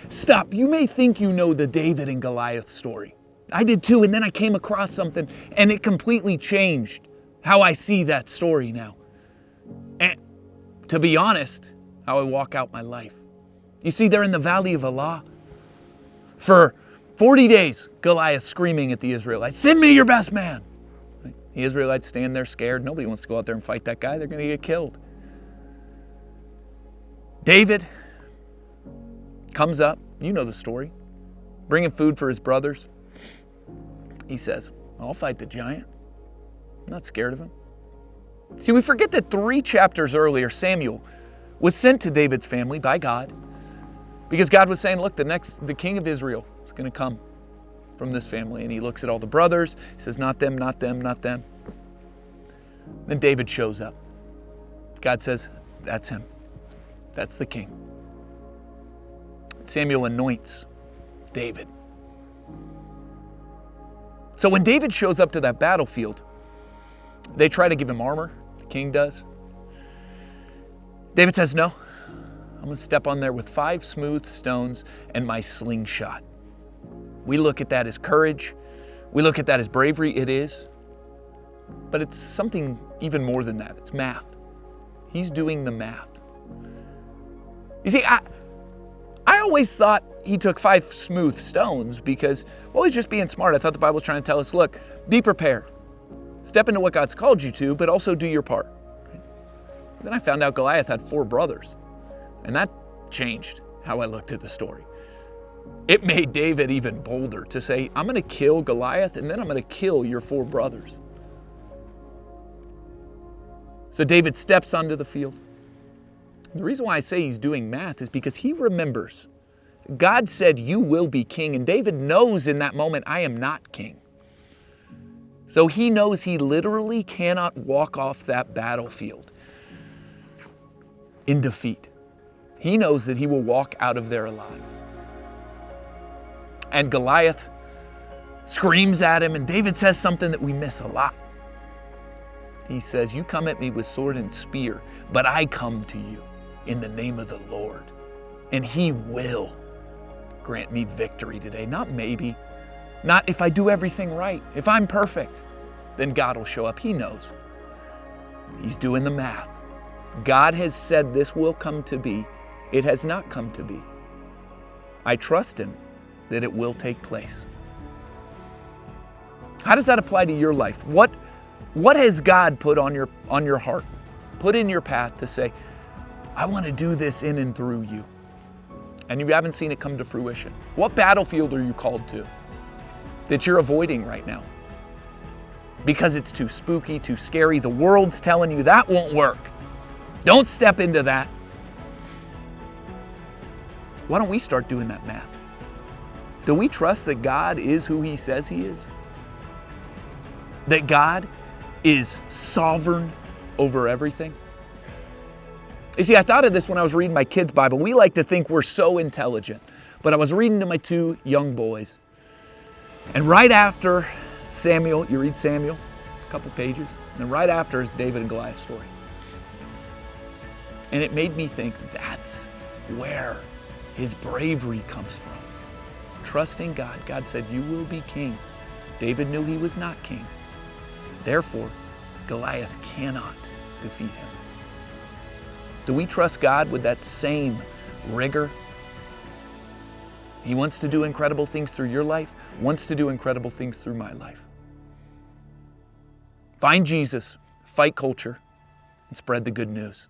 stop. You may think you know the David and Goliath story. I did too, and then I came across something, and it completely changed how I see that story now. And to be honest, how I walk out my life. You see, they're in the valley of Elah. For 40 days, Goliath screaming at the Israelites, send me your best man. The Israelites stand there scared. Nobody wants to go out there and fight that guy. They're going to get killed. David comes up, you know the story, bringing food for his brothers. He says, I'll fight the giant. I'm not scared of him. See, we forget that 3 chapters earlier, Samuel was sent to David's family by God because God was saying, look, the king of Israel is going to come from this family. And he looks at all the brothers. He says, not them, not them, not them. Then David shows up. God says, that's him. That's the king. Samuel anoints David. So when David shows up to that battlefield, they try to give him armor. The king does. David says, no, I'm going to step on there with 5 smooth stones and my slingshot. We look at that as courage. We look at that as bravery. It is. But it's something even more than that. It's math. He's doing the math. You see, I always thought he took 5 smooth stones because, well, he's just being smart. I thought the Bible was trying to tell us, look, be prepared. Step into what God's called you to, but also do your part. Then I found out Goliath had 4 brothers. And that changed how I looked at the story. It made David even bolder to say, I'm going to kill Goliath and then I'm going to kill your 4 brothers. So David steps onto the field. The reason why I say he's doing math is because he remembers God said, you will be king. And David knows in that moment, I am not king. So he knows he literally cannot walk off that battlefield in defeat. He knows that he will walk out of there alive. And Goliath screams at him, and David says something that we miss a lot. He says, you come at me with sword and spear, but I come to you in the name of the Lord. And he will grant me victory today. Not maybe, not if I do everything right. If I'm perfect, then God will show up. He knows. He's doing the math. God has said this will come to be. It has not come to be. I trust him that it will take place. How does that apply to your life? What has God put on your heart, put in your path to say, I want to do this in and through you? And you haven't seen it come to fruition. What battlefield are you called to that you're avoiding right now? Because it's too spooky, too scary. The world's telling you that won't work. Don't step into that. Why don't we start doing that math? Do we trust that God is who he says he is? That God is sovereign over everything? You see, I thought of this when I was reading my kids' Bible. We like to think we're so intelligent. But I was reading to my 2 young boys. And right after Samuel, you read Samuel, a couple pages, and then right after is David and Goliath story. And it made me think that's where his bravery comes from. Trusting God. God said, you will be king. David knew he was not king. Therefore, Goliath cannot defeat him. Do we trust God with that same rigor? He wants to do incredible things through your life, wants to do incredible things through my life. Find Jesus, fight culture, and spread the good news.